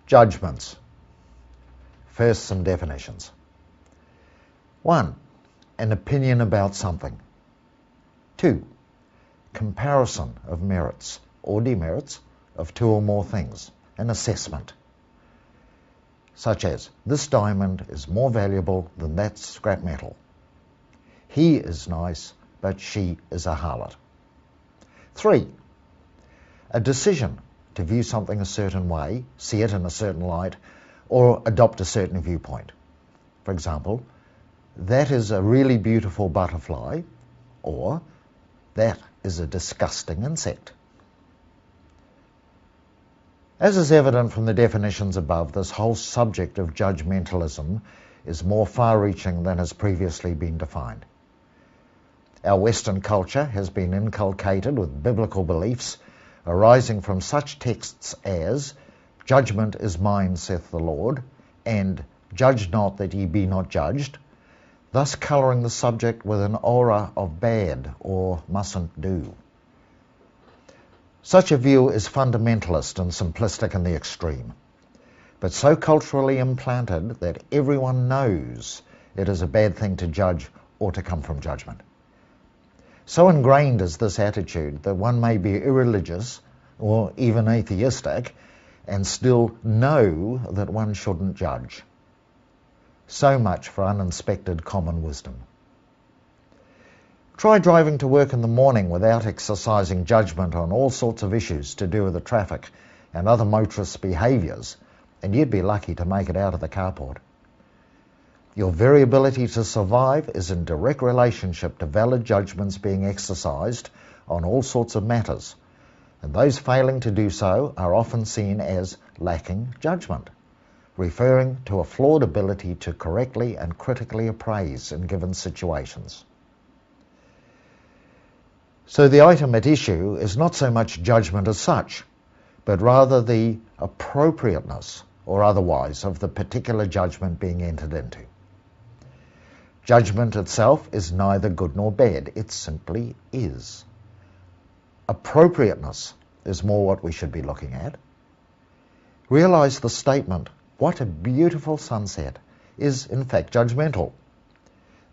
Judgments. First, some definitions. 1. An opinion about something. 2. Comparison of merits or demerits of two or more things. An assessment. Such as, this diamond is more valuable than that scrap metal. He is nice, but she is a harlot. 3. A decision to view something a certain way, see it in a certain light, or adopt a certain viewpoint. For example, that is a really beautiful butterfly, or that is a disgusting insect. As is evident from the definitions above, this whole subject of judgmentalism is more far-reaching than has previously been defined. Our Western culture has been inculcated with biblical beliefs arising from such texts as, "Judgment is mine, saith the Lord," and "Judge not that ye be not judged," thus colouring the subject with an aura of bad or mustn't do. Such a view is fundamentalist and simplistic in the extreme, but so culturally implanted that everyone knows it is a bad thing to judge or to come from judgment. So ingrained is this attitude that one may be irreligious or even atheistic and still know that one shouldn't judge. So much for uninspected common wisdom. Try driving to work in the morning without exercising judgment on all sorts of issues to do with the traffic and other motorists' behaviours, and you'd be lucky to make it out of the carport. Your very ability to survive is in direct relationship to valid judgments being exercised on all sorts of matters, and those failing to do so are often seen as lacking judgment, referring to a flawed ability to correctly and critically appraise in given situations. So the item at issue is not so much judgment as such, but rather the appropriateness or otherwise of the particular judgment being entered into. Judgment itself is neither good nor bad, it simply is. Appropriateness is more what we should be looking at. Realize the statement, "What a beautiful sunset," is in fact judgmental,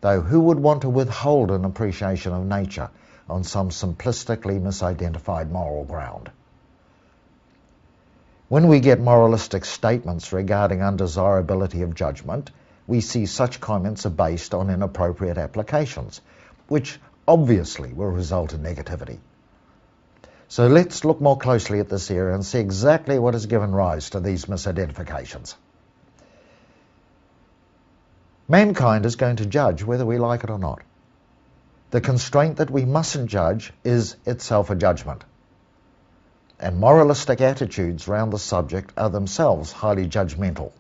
though who would want to withhold an appreciation of nature on some simplistically misidentified moral ground? When we get moralistic statements regarding undesirability of judgment, we see such comments are based on inappropriate applications, which obviously will result in negativity. So let's look more closely at this area and see exactly what has given rise to these misidentifications. Mankind is going to judge whether we like it or not. The constraint that we mustn't judge is itself a judgment. And moralistic attitudes around the subject are themselves highly judgmental.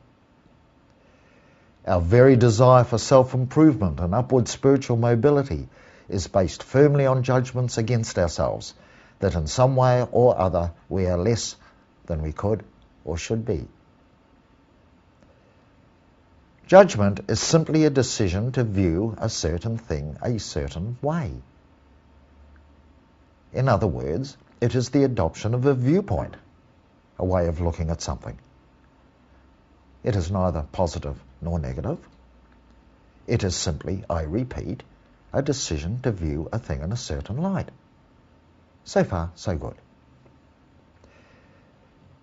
Our very desire for self-improvement and upward spiritual mobility is based firmly on judgments against ourselves, that in some way or other we are less than we could or should be. Judgment is simply a decision to view a certain thing a certain way. In other words, it is the adoption of a viewpoint, a way of looking at something. It is neither positive nor negative. It is simply, I repeat, a decision to view a thing in a certain light. So far, so good.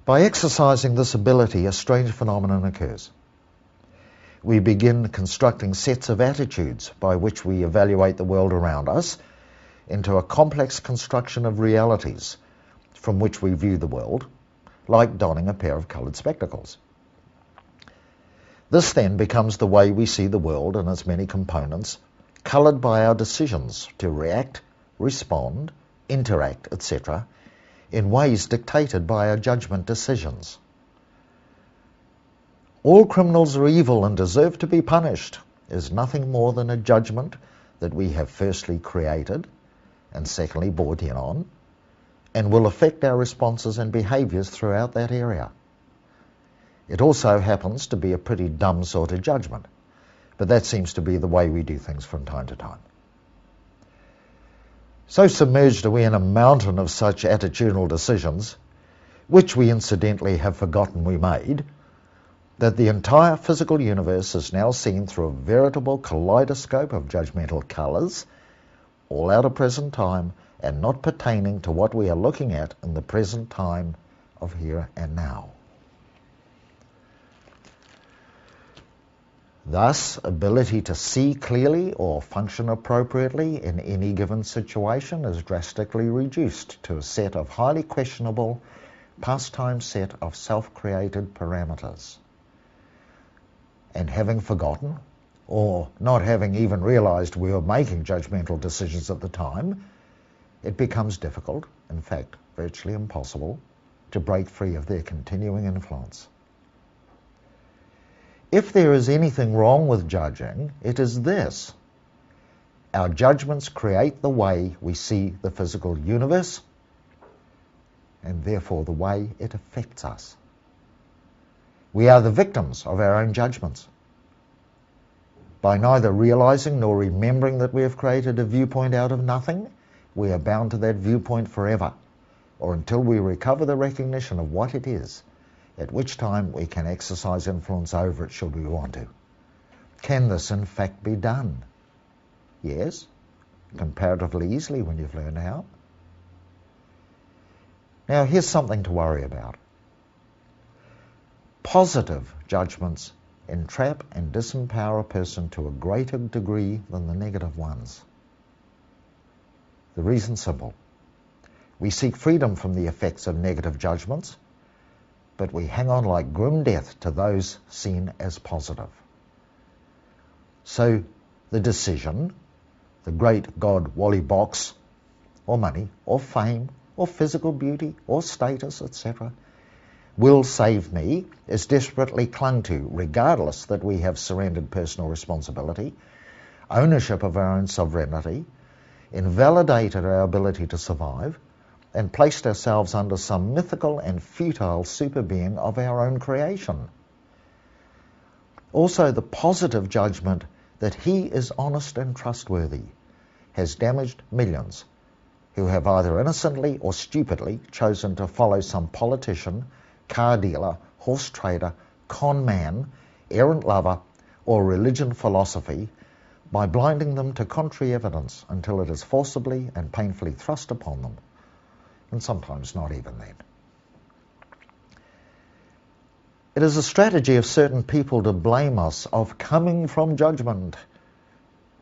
By exercising this ability, a strange phenomenon occurs. We begin constructing sets of attitudes by which we evaluate the world around us into a complex construction of realities from which we view the world, like donning a pair of coloured spectacles. This then becomes the way we see the world and its many components, coloured by our decisions to react, respond, interact, etc., in ways dictated by our judgment decisions. All criminals are evil and deserve to be punished is nothing more than a judgment that we have firstly created and secondly bought in on, and will affect our responses and behaviours throughout that area. It also happens to be a pretty dumb sort of judgment, but that seems to be the way we do things from time to time. So submerged are we in a mountain of such attitudinal decisions, which we incidentally have forgotten we made, that the entire physical universe is now seen through a veritable kaleidoscope of judgmental colours, all out of present time and not pertaining to what we are looking at in the present time of here and now. Thus, ability to see clearly or function appropriately in any given situation is drastically reduced to a set of highly questionable, pastime set of self-created parameters. And having forgotten, or not having even realized we were making judgmental decisions at the time, it becomes difficult, in fact, virtually impossible, to break free of their continuing influence. If there is anything wrong with judging, it is this: our judgments create the way we see the physical universe, and therefore the way it affects us. We are the victims of our own judgments. By neither realizing nor remembering that we have created a viewpoint out of nothing, we are bound to that viewpoint forever, or until we recover the recognition of what it is, at which time we can exercise influence over it should we want to. Can this in fact be done? Yes, comparatively easily when you've learned how. Now here's something to worry about. Positive judgments entrap and disempower a person to a greater degree than the negative ones. The reason's simple. We seek freedom from the effects of negative judgments, but we hang on like grim death to those seen as positive. So the decision, the great God Wally box, or money, or fame, or physical beauty, or status, etc., will save me, is desperately clung to, regardless that we have surrendered personal responsibility, ownership of our own sovereignty, invalidated our ability to survive, and placed ourselves under some mythical and futile superbeing of our own creation. Also, the positive judgment that he is honest and trustworthy has damaged millions who have either innocently or stupidly chosen to follow some politician, car dealer, horse trader, con man, errant lover, or religion philosophy by blinding them to contrary evidence until it is forcibly and painfully thrust upon them, and sometimes not even then. It is a strategy of certain people to blame us of coming from judgment,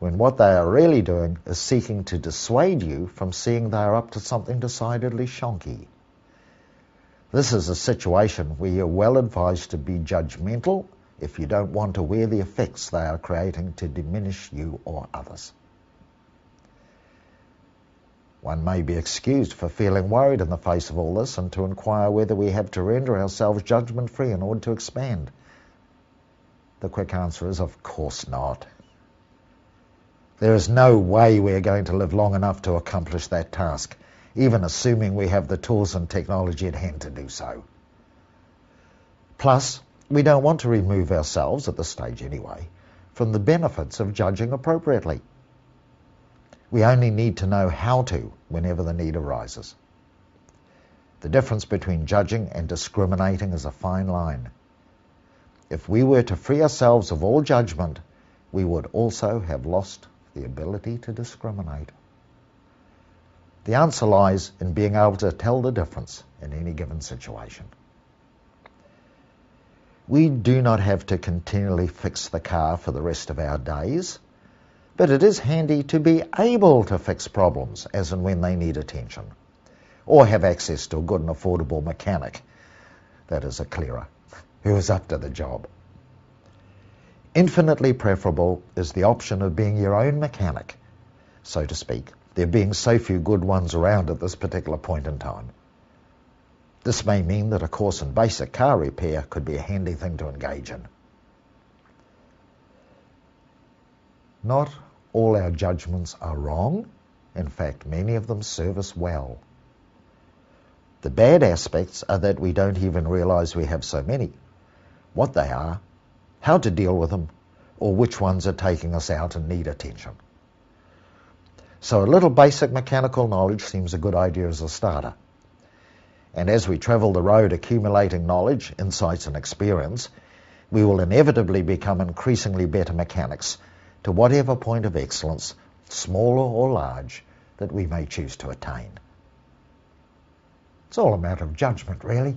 when what they are really doing is seeking to dissuade you from seeing they are up to something decidedly shonky. This is a situation where you're well advised to be judgmental if you don't want to wear the effects they are creating to diminish you or others. One may be excused for feeling worried in the face of all this and to inquire whether we have to render ourselves judgment-free in order to expand. The quick answer is, of course not. There is no way we are going to live long enough to accomplish that task, even assuming we have the tools and technology at hand to do so. Plus, we don't want to remove ourselves, at this stage anyway, from the benefits of judging appropriately. We only need to know how to whenever the need arises. The difference between judging and discriminating is a fine line. If we were to free ourselves of all judgment, we would also have lost the ability to discriminate. The answer lies in being able to tell the difference in any given situation. We do not have to continually fix the car for the rest of our days, but it is handy to be able to fix problems as and when they need attention, or have access to a good and affordable mechanic, that is a clearer, who is up to the job. Infinitely preferable is the option of being your own mechanic, so to speak, there being so few good ones around at this particular point in time. This may mean that a course in basic car repair could be a handy thing to engage in. Not all our judgments are wrong. In fact, many of them serve us well. The bad aspects are that we don't even realize we have so many, what they are, how to deal with them, or which ones are taking us out and need attention. So a little basic mechanical knowledge seems a good idea as a starter. And as we travel the road accumulating knowledge, insights and experience, we will inevitably become increasingly better mechanics to whatever point of excellence, small or large, that we may choose to attain. It's all a matter of judgment, really.